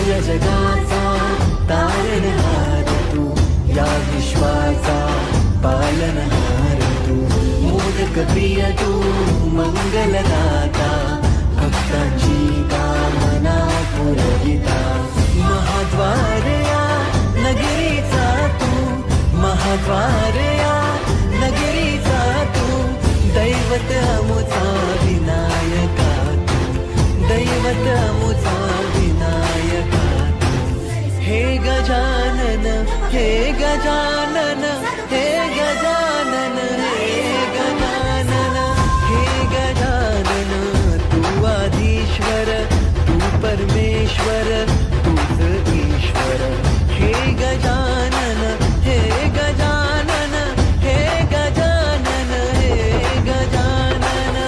या जगाचा तारणहार तू, या विश्वाचा पालनहार तू, मोदक प्रिय तू, मंगलदाता, भक्तांची कामना पुरविता, महाद्वार या नगरीचा तू, महाद्वार या नगरीचा तू, दैवत अमुचा विनायका तू, दैवत अमुचा विनायका तू, हे गजानन, हे गजानन, हे गजानन, हे गजानन, हे गजानन, तू आधीश्वर, तू परमेश्वर, तूच ईश्वर, हे गजानन, हे गजानन, हे गजानन, हे गजानन.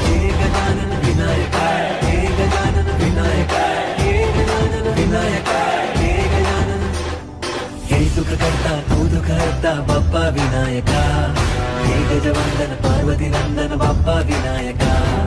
हे गजानन विनायका, हे गजानन विनायका, हे गजानन विनायका, हे गजानन. हे सुख करता तू दुःख हरता बाप्पा विनायका, हे गजवंदन पार्वती नंदन बाप्पा विनायका.